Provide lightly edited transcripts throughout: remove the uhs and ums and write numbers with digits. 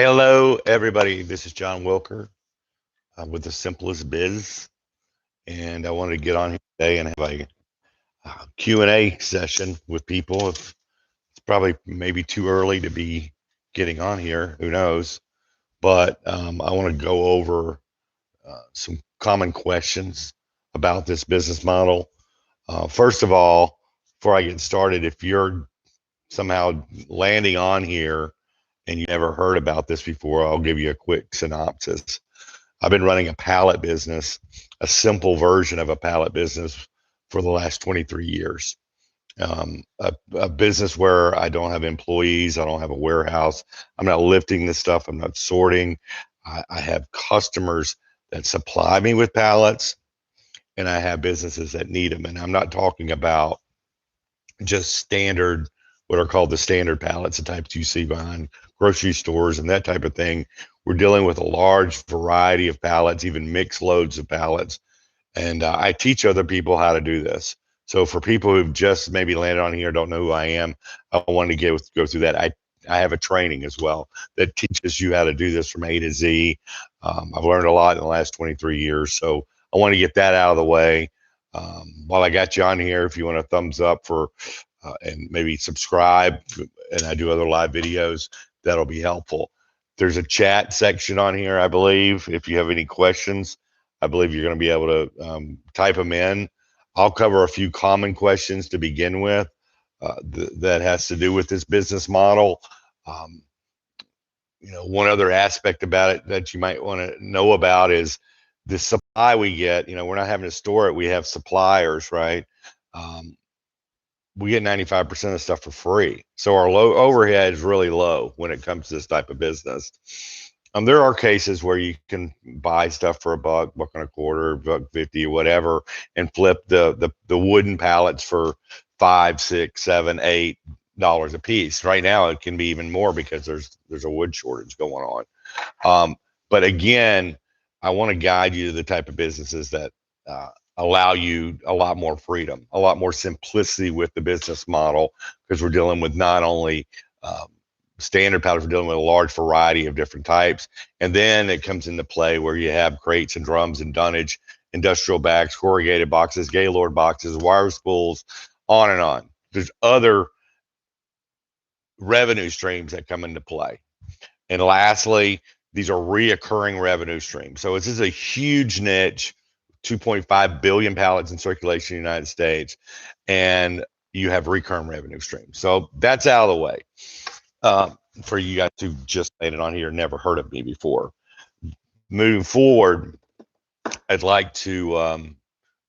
Hello, everybody. This is John Wilker with the Simplest Biz, and I wanted to get on here today and have a Q&A session with people. It's probably maybe too early to be getting on here. Who knows? But I want to go over some common questions about this business model. First of all, before I get started, if you're somehow landing on here and you never heard about this before, I'll give you a quick synopsis. I've been running a pallet business, a simple version of a pallet business for the last 23 years. A business where I don't have employees, I don't have a warehouse, I'm not lifting this stuff, I'm not sorting. I have customers that supply me with pallets, and I have businesses that need them. And I'm not talking about just standard, what are called the standard pallets, the types you see behind grocery stores and that type of thing. We're dealing with a large variety of pallets, even mixed loads of pallets. And I teach other people how to do this. So for people who've just maybe landed on here, don't know who I am, I wanted to go through that. I have a training as well that teaches you how to do this from A to Z. I've learned a lot in the last 23 years. So I want to get that out of the way. While I got you on here, if you want a thumbs up for and maybe subscribe, and I do other live videos, that'll be helpful. There's a chat section on here, I believe. If you have any questions, I believe you're going to be able to type them in. I'll cover a few common questions to begin with that has to do with this business model. One other aspect about it that you might want to know about is the supply we get. We're not having to store it. We have suppliers, right? We get 95% of the stuff for free. So our low overhead is really low when it comes to this type of business. There are cases where you can buy stuff for $1, $1.25, $1.50, or whatever, and flip the wooden pallets for $5, $6, $7, $8 a piece. Right now, it can be even more because there's a wood shortage going on. But again, I want to guide you to the type of businesses that allow you a lot more freedom, a lot more simplicity with the business model, because we're dealing with not only standard pallets, we're dealing with a large variety of different types. And then it comes into play where you have crates and drums and dunnage, industrial bags, corrugated boxes, Gaylord boxes, wire spools, on and on. There's other revenue streams that come into play. And lastly, these are reoccurring revenue streams. So this is a huge niche, 2.5 billion pallets in circulation in the United States, and you have recurring revenue streams. So that's out of the way. For you guys who just made it on here, never heard of me before. Moving forward, I'd like to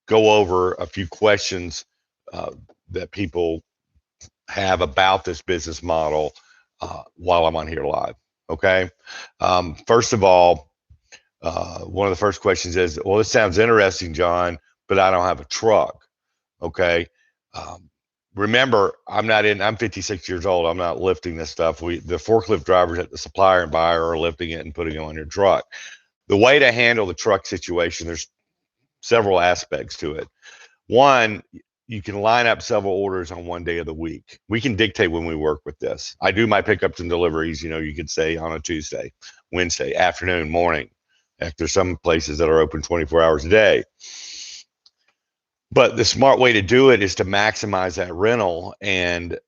go over a few questions that people have about this business model while I'm on here live. Okay. First of all, one of the first questions is, well, this sounds interesting, John, but I don't have a truck. Okay. Remember, I'm 56 years old. I'm not lifting this stuff. The forklift drivers at the supplier and buyer are lifting it and putting it on your truck. The way to handle the truck situation, there's several aspects to it. One, you can line up several orders on one day of the week. We can dictate when we work with this. I do my pickups and deliveries, you could say on a Tuesday, Wednesday, afternoon, morning. Heck, there's some places that are open 24 hours a day. But the smart way to do it is to maximize that rental and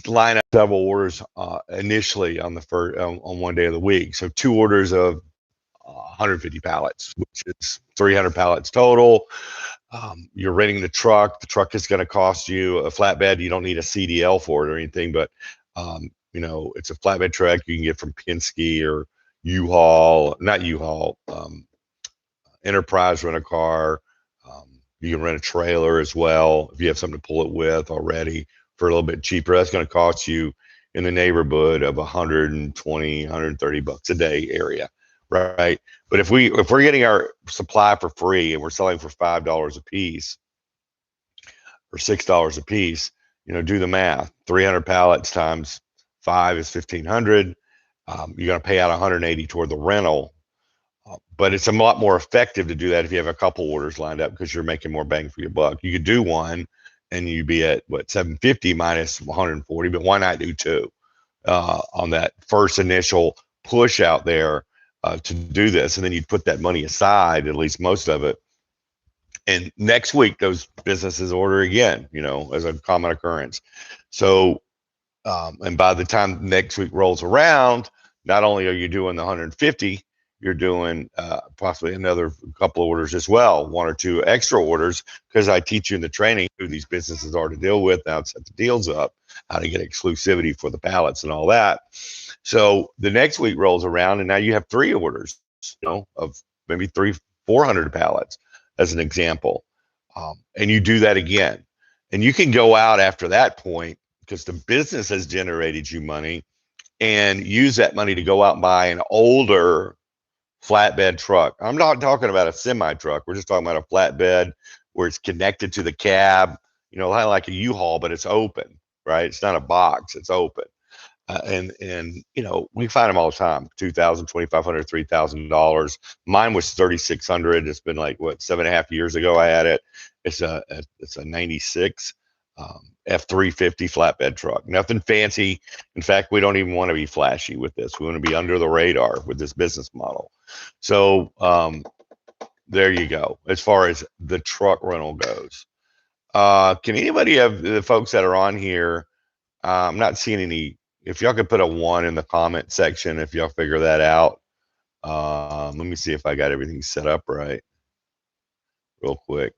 line up several orders initially on the first on one day of the week. So 2 orders of 150 pallets, which is 300 pallets total. You're renting the truck. The truck is going to cost you a flatbed. You don't need a CDL for it or anything, but it's a flatbed truck you can get from Penske or U-Haul, not U-Haul, Enterprise Rent-A-Car. You can rent a trailer as well if you have something to pull it with already for a little bit cheaper. That's going to cost you in the neighborhood of 120, 130 bucks a day area, right? But if we're getting our supply for free and we're selling for $5 a piece or $6 a piece, do the math. 300 pallets times 5 is 1,500. You're going to pay out 180 toward the rental. But it's a lot more effective to do that if you have a couple orders lined up, because you're making more bang for your buck. You could do one and you'd be at what, 750 minus 140, but why not do 2? on that first initial push out there to do this, and then you'd put that money aside, at least most of it. And next week, those businesses order again, as a common occurrence. So, and by the time next week rolls around, not only are you doing the 150, you're doing possibly another couple of orders as well, one or two extra orders, because I teach you in the training who these businesses are to deal with, how to set the deals up, how to get exclusivity for the pallets and all that. So the next week rolls around, and now you have 3 orders, of maybe 400 pallets as an example. And you do that again. And you can go out after that point because the business has generated you money and use that money to go out and buy an older flatbed truck. I'm not talking about a semi truck. We're just talking about a flatbed where it's connected to the cab, like a U-Haul, but it's open, right? It's not a box, it's open. And we find them all the time, $2,000, $2,500, $3,000. Mine was $3,600. It's been like 7.5 years ago I had it. It's a 96 F350 flatbed truck. Nothing fancy. In fact, we don't even want to be flashy with this. We want to be under the radar with this business model. So there you go. As far as the truck rental goes, can anybody have the folks that are on here? I'm not seeing any. If y'all could put a 1 in the comment section, if y'all figure that out. Let me see if I got everything set up right real quick.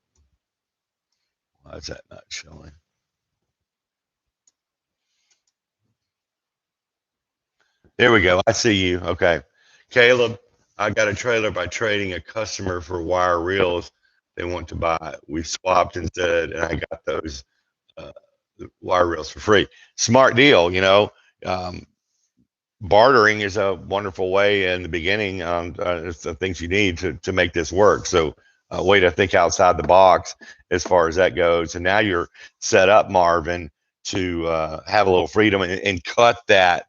Why is that not showing? There we go. I see you. Okay. Caleb, I got a trailer by trading a customer for wire reels they want to buy. We swapped instead, and I got those wire reels for free. Smart deal, bartering is a wonderful way in the beginning. It's the things you need to make this work. So a way to think outside the box as far as that goes. And now you're set up, Marvin, to have a little freedom and cut that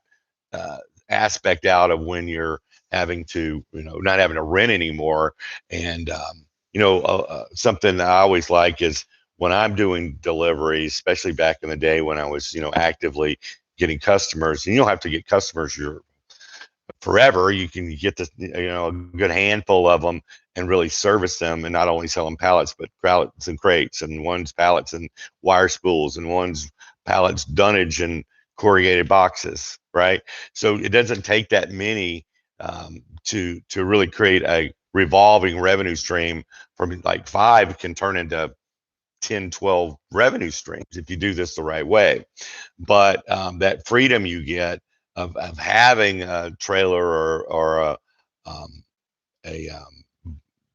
aspect out of when you're having to, not having to rent anymore. And, something I always like is when I'm doing deliveries, especially back in the day when I was, actively getting customers, and you don't have to get customers forever. You can get this, a good handful of them and really service them, and not only sell them pallets, but pallets and crates, and one's pallets and wire spools, and one's pallets dunnage and corrugated boxes, right? So it doesn't take that many to really create a revolving revenue stream. From like 5 can turn into 10, 12 revenue streams if you do this the right way. But that freedom you get of having a trailer or a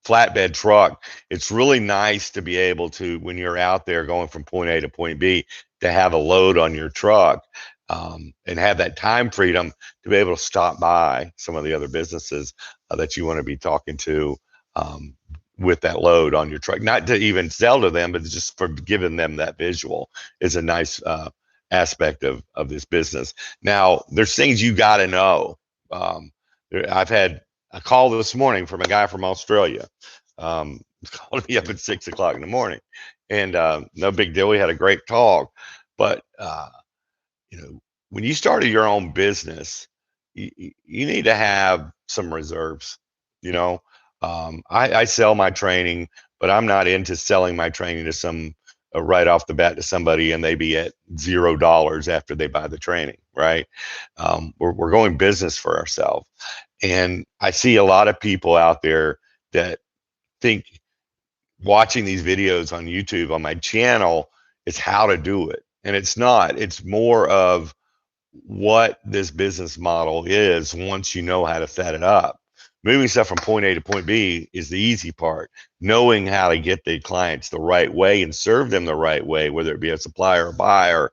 flatbed truck, it's really nice to be able to, when you're out there going from point A to point B, to have a load on your truck and have that time freedom to be able to stop by some of the other businesses that you want to be talking to with that load on your truck. Not to even sell to them, but just for giving them that visual is a nice aspect of this business. Now, there's things you got to know. I've had a call this morning from a guy from Australia. Called me up at 6 o'clock in the morning, and no big deal. We had a great talk, but when you started your own business, you need to have some reserves. I sell my training, but I'm not into selling my training to some right off the bat to somebody and they be at $0 after they buy the training, right? We're going business for ourselves. And I see a lot of people out there that think watching these videos on YouTube on my channel is how to do it. And it's not. It's more of what this business model is once you know how to set it up. Moving stuff from point A to point B is the easy part. Knowing how to get the clients the right way and serve them the right way, whether it be a supplier or buyer,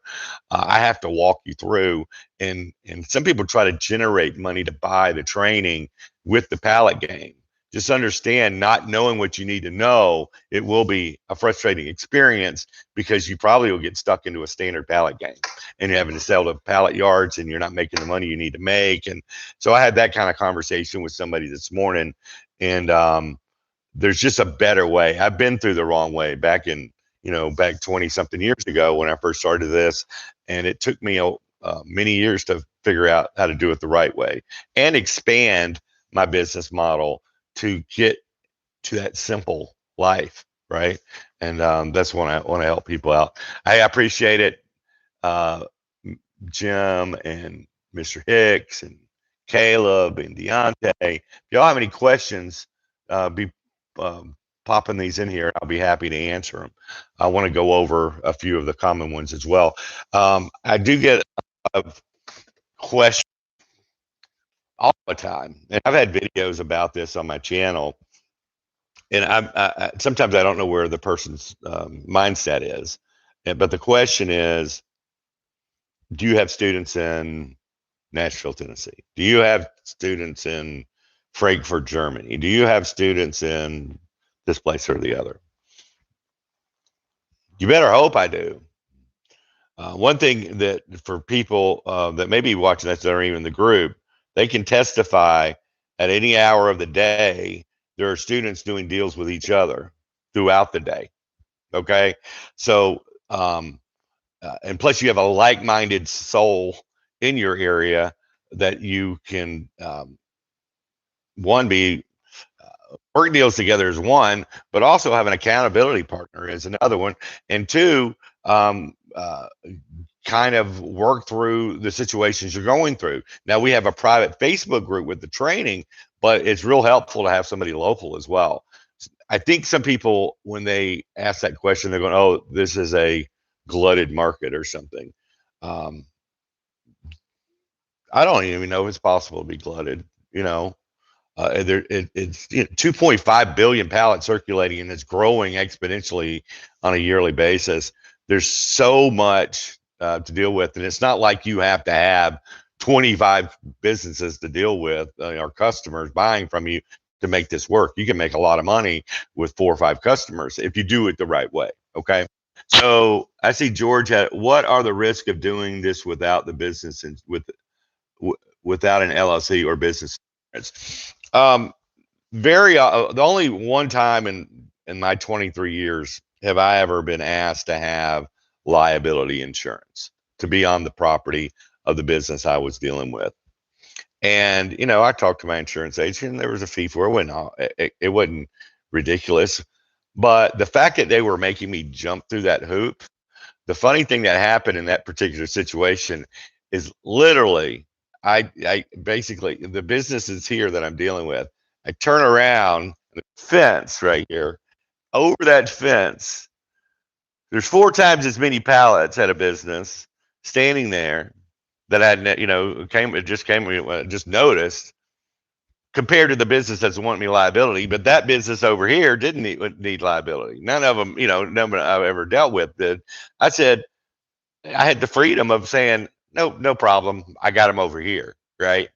I have to walk you through. And some people try to generate money to buy the training with the pallet game. Just understand, not knowing what you need to know, it will be a frustrating experience because you probably will get stuck into a standard pallet game and you're having to sell to pallet yards and you're not making the money you need to make. And so I had that kind of conversation with somebody this morning, and there's just a better way. I've been through the wrong way back 20 something years ago when I first started this. And it took me many years to figure out how to do it the right way and expand my business model to get to that simple life, right? And that's when I want to help people out. I appreciate it, uh, Jim and Mr. Hicks and Caleb and Deontay. If y'all have any questions, be um, popping these in here. I'll be happy to answer them. I want to go over a few of the common ones as well. I do get a question all the time, and I've had videos about this on my channel. And sometimes I don't know where the person's mindset is, but the question is, do you have students in Nashville, Tennessee? Do you have students in Frankfurt, Germany? Do you have students in this place or the other? You better hope I do. One thing that for people that may be watching this that aren't even in the group, they can testify at any hour of the day. There are students doing deals with each other throughout the day. Okay. So, and plus you have a like-minded soul in your area that you can, one, be work deals together is one, but also have an accountability partner is another one. And two, kind of work through the situations you're going through. Now we have a private Facebook group with the training, but it's real helpful to have somebody local as well. I think some people, when they ask that question, they're going, "Oh, this is a glutted market or something." Um, I don't even know if it's possible to be glutted. It's 2.5 billion pallets circulating, and it's growing exponentially on a yearly basis. There's so much to deal with, and it's not like you have to have 25 businesses to deal with, or customers buying from you to make this work. You can make a lot of money with 4 or 5 customers if you do it the right way. Okay. So I see George had, what are the risks of doing this without the business and without an LLC or business? Um, the only one time in my 23 years have I ever been asked to have liability insurance to be on the property of the business I was dealing with. And I talked to my insurance agent, and there was a fee for it. It wasn't ridiculous, but the fact that they were making me jump through that hoop. The funny thing that happened in that particular situation is literally, I basically, the businesses here that I'm dealing with, I turn around, the fence right here, over that fence, there's 4 times as many pallets at a business standing there that just noticed, compared to the business that's wanting me liability. But that business over here didn't need liability. None of them, none of them I've ever dealt with did. I said, I had the freedom of saying, no problem. I got them over here. Right.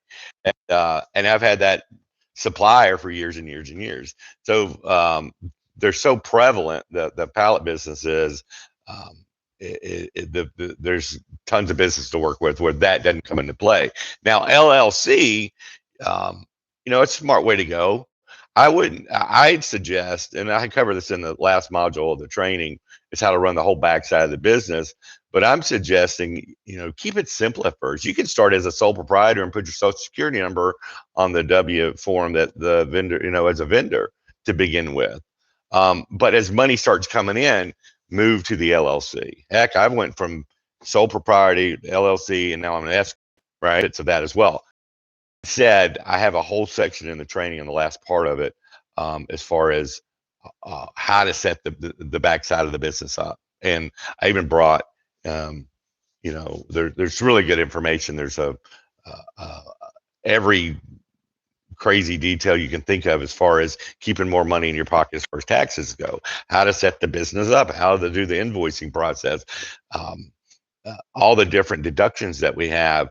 And I've had that supplier for years and years and years. So, they're so prevalent, the pallet business is, there's tons of business to work with where that doesn't come into play. Now, LLC, it's a smart way to go. I'd suggest, and I cover this in the last module of the training, is how to run the whole backside of the business. But I'm suggesting, keep it simple at first. You can start as a sole proprietor and put your social security number on the W form that the vendor, as a vendor to begin with. But as money starts coming in, move to the LLC. Heck, I went from sole propriety, LLC, and now I'm an S, right? So that as well. Said, I have a whole section in the training in the last part of it, as far as how to set the backside of the business up. And I even brought, there's really good information. There's every crazy detail you can think of as far as keeping more money in your pocket as far as taxes go, how to set the business up, how to do the invoicing process, all the different deductions that we have,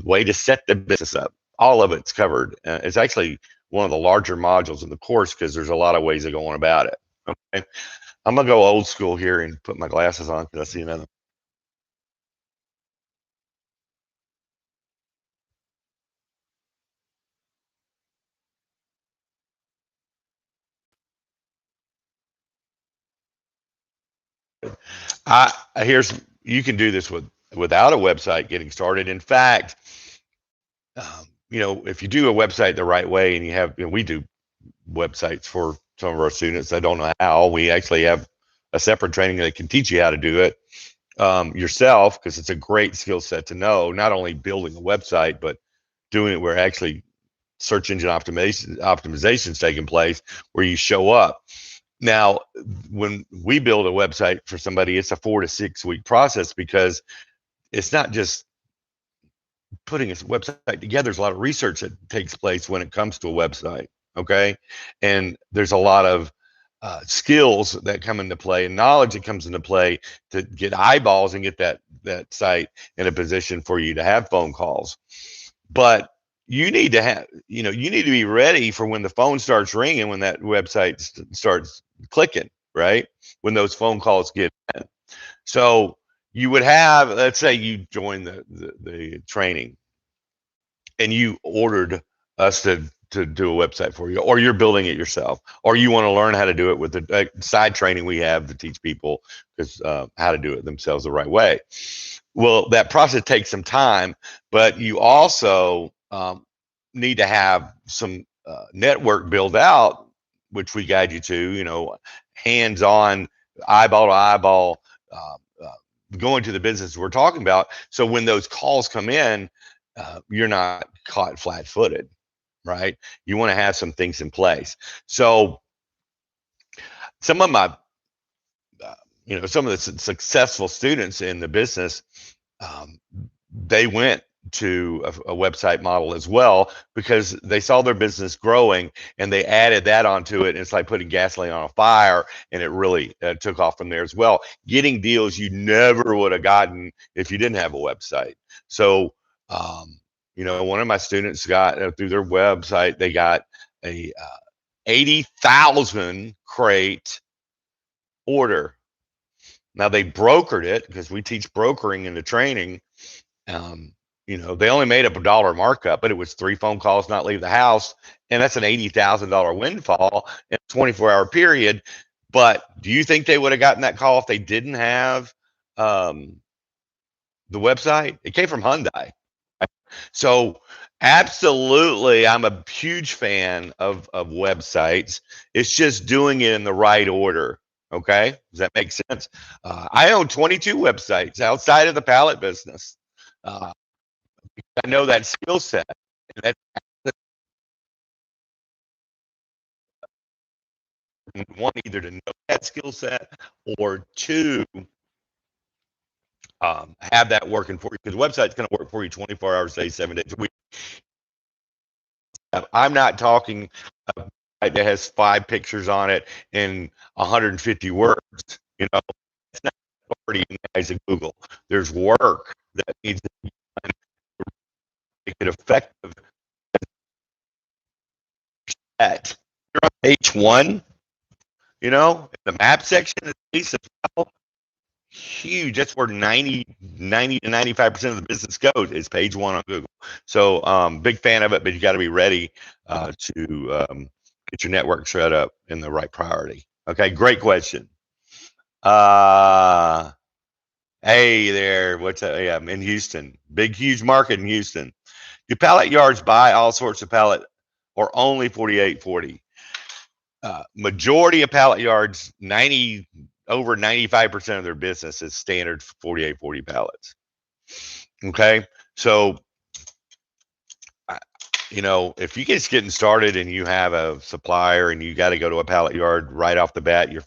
way to set the business up. All of it's covered. It's actually one of the larger modules in the course because there's a lot of ways of going about it. Okay. I'm going to go old school here and put my glasses on because I see another. You can do this with without a website getting started. In fact, if you do a website the right way, and you have, we do websites for some of our students that don't know how. We actually have a separate training that can teach you how to do it yourself, because it's a great skill set to know, not only building a website, but doing it where actually search engine optimization is taking place, where you show up. Now, when we build a website for somebody, it's a 4 to 6 week process, because it's not just putting a website together. There's a lot of research that takes place when it comes to a website. Okay. And there's a lot of skills that come into play, and knowledge that comes into play, to get eyeballs and get that site in a position for you to have phone calls. But you need to have, you need to be ready for when the phone starts ringing, when that website starts clicking, right? When those phone calls get in. So you would have, let's say you join the training, and you ordered us to do a website for you, or you're building it yourself, or you want to learn how to do it with the side training we have to teach people how to do it themselves the right way. Well, that process takes some time, but you also need to have some network built out, which we guide you to, hands-on, eyeball to eyeball, going to the business we're talking about. So when those calls come in, you're not caught flat-footed, right? You want to have some things in place. So some of my, some of the successful students in the business, they went to a website model as well, because they saw their business growing and they added that onto it. And it's like putting gasoline on a fire, and it really took off from there as well, getting deals you never would have gotten if you didn't have a website. So, one of my students got through their website, they got a 80,000 crate order. Now they brokered it, because we teach brokering in the training. They only made up $1 markup, but it was 3 phone calls, not leave the house. And that's an $80,000 windfall in a 24-hour period. But do you think they would have gotten that call if they didn't have the website? It came from Hyundai. So absolutely, I'm a huge fan of websites. It's just doing it in the right order. Okay, does that make sense? I own 22 websites outside of the pallet business. I know that skill set. And that's one, either to know that skill set, or two, have that working for you, because the website's going to work for you 24 hours a day, 7 days a week. I'm not talking that has 5 pictures on it and 150 words. It's not already in the eyes of Google. There's work that needs to be done to make it effective. At you're on page 1, in the map section, at least, huge. That's where 90 to 95% of the business goes, is page 1 on Google. So big fan of it, but you got to be ready to get your network set up in the right priority. Okay, great question. Hey there, what's that? Yeah, I'm in Houston. Big, huge market in Houston. Do pallet yards buy all sorts of pallet, or only 4840? Majority of pallet yards, over 95% of their business is standard 4840 pallets. Okay, so if you're just getting started and you have a supplier and you got to go to a pallet yard right off the bat, your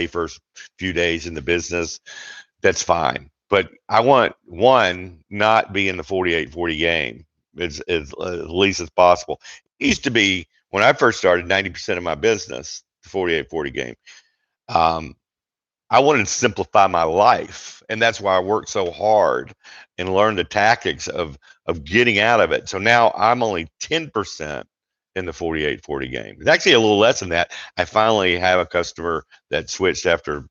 first few days in the business, that's fine. But I want one not be in the 4840 game as least as possible. It used to be, when I first started, 90% of my business, the 4840 game. I wanted to simplify my life, and that's why I worked so hard and learned the tactics of getting out of it. So now I'm only 10% in the 4840 game. It's actually a little less than that. I finally have a customer that switched after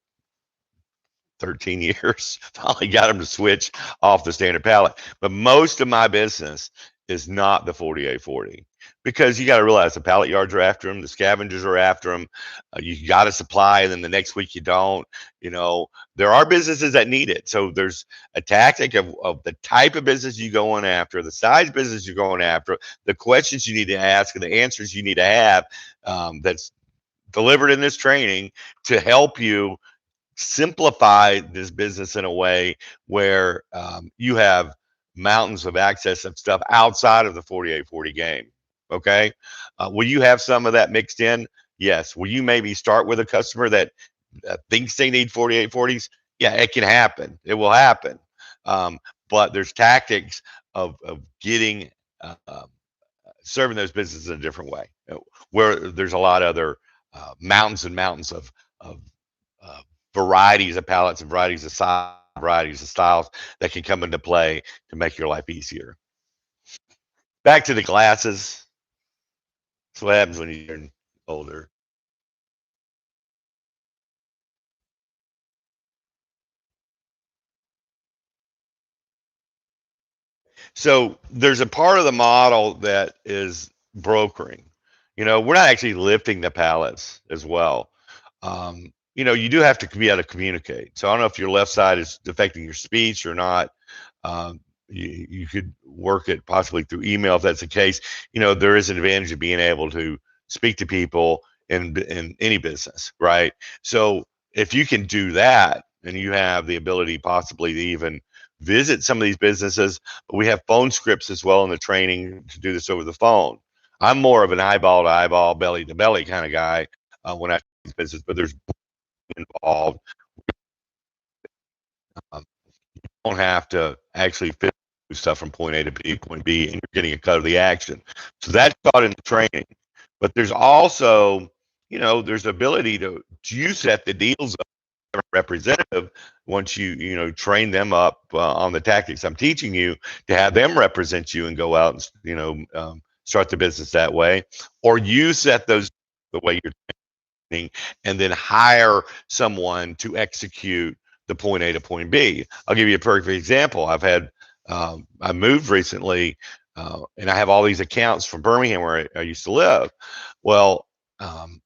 13 years. Finally got them to switch off the standard pallet. But most of my business is not the 4840. because you got to realize the pallet yards are after them, the scavengers are after them. You got to supply, and then the next week you don't. You know, there are businesses that need it. So there's a tactic of the type of business you going after, the size business you're going after, the questions you need to ask, and the answers you need to have. That's delivered in this training to help you simplify this business in a way where you have mountains of access of stuff outside of the 4840 game. Okay. Will you have some of that mixed in? Yes. Will you maybe start with a customer that thinks they need 4840s? Yeah, it can happen. It will happen. Um, but there's tactics of getting serving those businesses in a different way, where there's a lot of other mountains and mountains of uh, varieties of palettes and varieties of size, varieties of styles that can come into play to make your life easier. Back to the glasses. That's what happens when you're older. So there's a part of the model that is brokering. You know, we're not actually lifting the pallets as well. You know, you do have to be able to communicate. So I don't know if your left side is affecting your speech or not. You could work it possibly through email if that's the case. You know, there is an advantage of being able to speak to people in any business, right? So if you can do that, and you have the ability possibly to even visit some of these businesses, but we have phone scripts as well in the training to do this over the phone. I'm more of an eyeball to eyeball, belly to belly kind of guy when I do business, but there's involved. Um, don't have to actually fit stuff from point A to B, point B, and you're getting a cut of the action. So that's taught in the training. But there's also, you know, there's ability to you set the deals up representative once you know train them up on the tactics I'm teaching you to have them represent you and go out and start the business that way, or you set those the way you're and then hire someone to execute the point A to point B. I'll give you a perfect example. I moved recently, and I have all these accounts from Birmingham where I used to live. Well, um,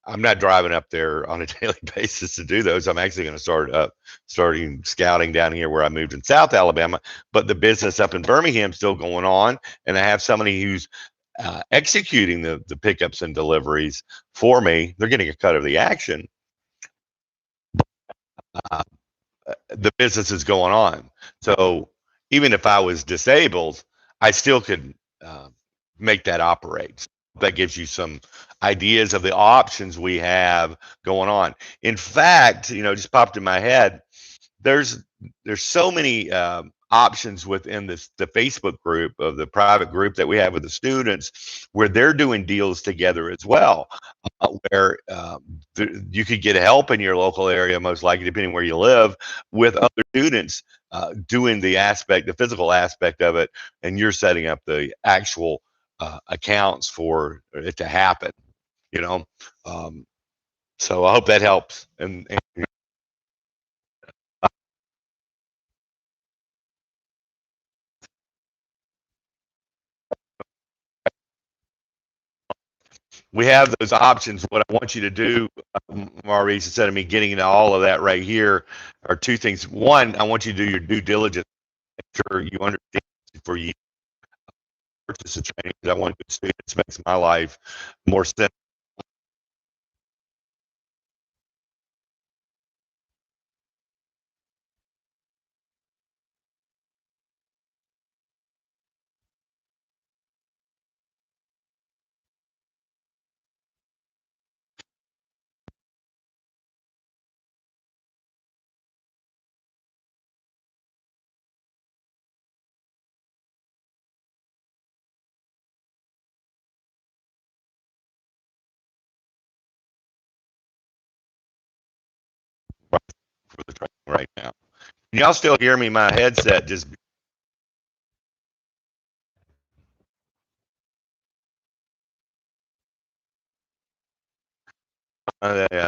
I'm not driving up there on a daily basis to do those. I'm actually going to starting scouting down here where I moved in South Alabama, but the business up in Birmingham still going on, and I have somebody who's executing the pickups and deliveries for me. They're getting a cut of the action. Uh, the business is going on. So even if I was disabled, I still could uh, make that operate. That gives you some ideas of the options we have going on. In fact, you know, just popped in my head. There's there's so many options within the Facebook group of the private group that we have with the students where they're doing deals together as well, where you could get help in your local area, most likely depending where you live, with other students doing the physical aspect of it, and you're setting up the actual accounts for it to happen. You know, um, so I hope that helps. And we have those options. What I want you to do, Maurice, instead of me getting into all of that right here, are two things. One, I want you to do your due diligence, make sure you understand before you purchase a training. I want good students. Makes my life more simple for the training right now. Can y'all still hear me? My headset just yeah.